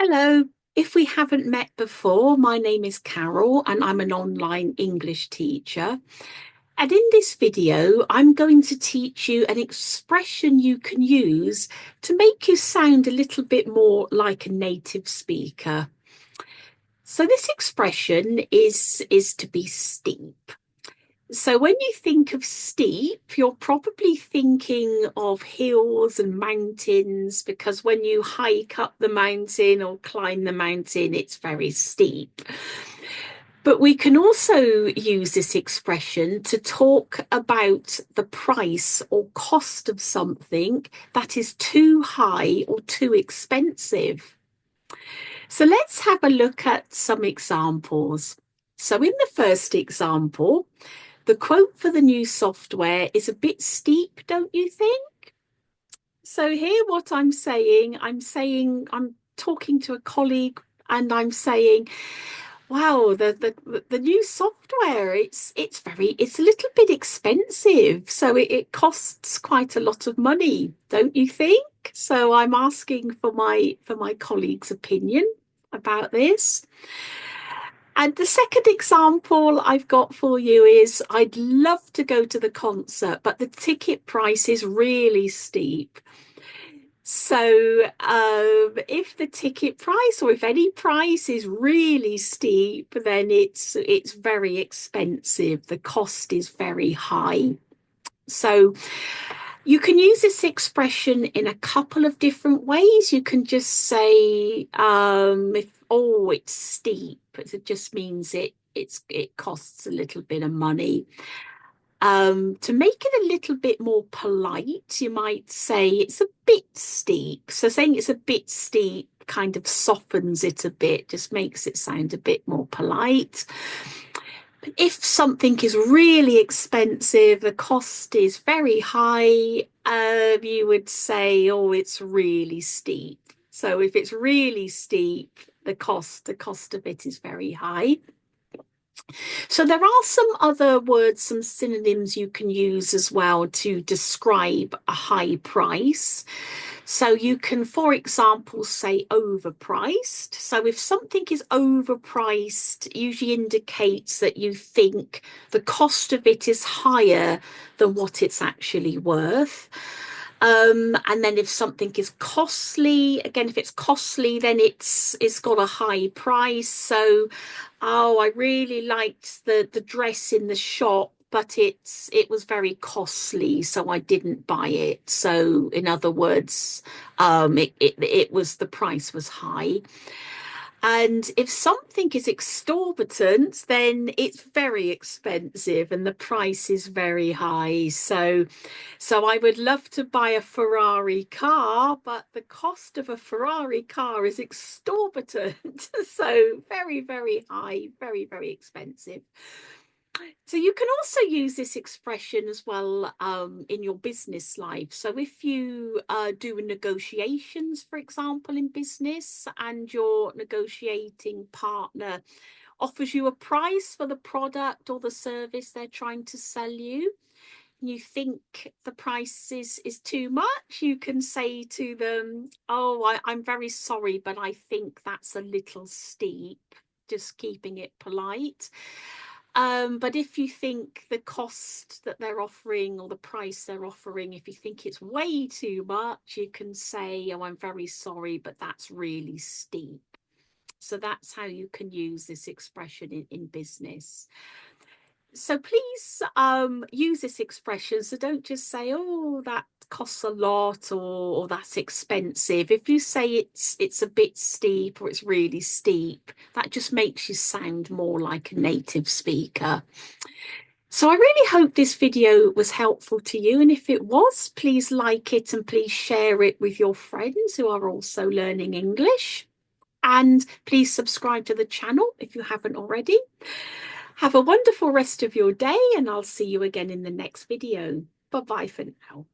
Hello. If we haven't met before, my name is Carol and I'm an online English teacher. And in this video, I'm going to teach you an expression you can use to make you sound a little bit more like a native speaker. So this expression is to be steep. So when you think of steep, you're probably thinking of hills and mountains because when you hike up the mountain or climb the mountain, it's very steep. But we can also use this expression to talk about the price or cost of something that is too high or too expensive. So let's have a look at some examples. So in the first example, the quote for the new software is a bit steep, don't you think? So here what I'm talking to a colleague and I'm saying, wow, the new software, it's a little bit expensive. So it costs quite a lot of money, don't you think? So I'm asking for my colleague's opinion about this. And the second example I've got for you is I'd love to go to the concert, but the ticket price is really steep. So if the ticket price or if any price is really steep, then it's very expensive. The cost is very high. So you can use this expression in a couple of different ways. You can just say, if it's steep, it just means it costs a little bit of money. To make it a little bit more polite, you might say it's a bit steep. So saying it's a bit steep kind of softens it a bit, just makes it sound a bit more polite. But if something is really expensive, the cost is very high, you would say, oh, it's really steep. So if it's really steep, the cost of it is very high. So there are some other words, some synonyms you can use as well to describe a high price. So you can, for example, say overpriced. So if something is overpriced, it usually indicates that you think the cost of it is higher than what it's actually worth. And then if something is costly, again, if it's costly, then it's got a high price. So, oh, I really liked the dress in the shop, but it was very costly, so I didn't buy it. So, in other words, it was the price was high. And if something is exorbitant, then it's very expensive and the price is very high. So I would love to buy a Ferrari car, but the cost of a Ferrari car is exorbitant. So very, very high, very, very expensive. So you can also use this expression as well in your business life. So if you do negotiations, for example, in business, and your negotiating partner offers you a price for the product or the service they're trying to sell you, you think the price is too much, you can say to them, oh, I'm very sorry, but I think that's a little steep, just keeping it polite. But if you think the cost that they're offering or the price they're offering, if you think it's way too much, you can say, oh, I'm very sorry, but that's really steep. So that's how you can use this expression in business. So please use this expression. So don't just say, oh, that costs a lot or that's expensive. If you say it's a bit steep or it's really steep, that just makes you sound more like a native speaker. So I really hope this video was helpful to you. And if it was, please like it and please share it with your friends who are also learning English. And please subscribe to the channel if you haven't already. Have a wonderful rest of your day and I'll see you again in the next video. Bye-bye for now.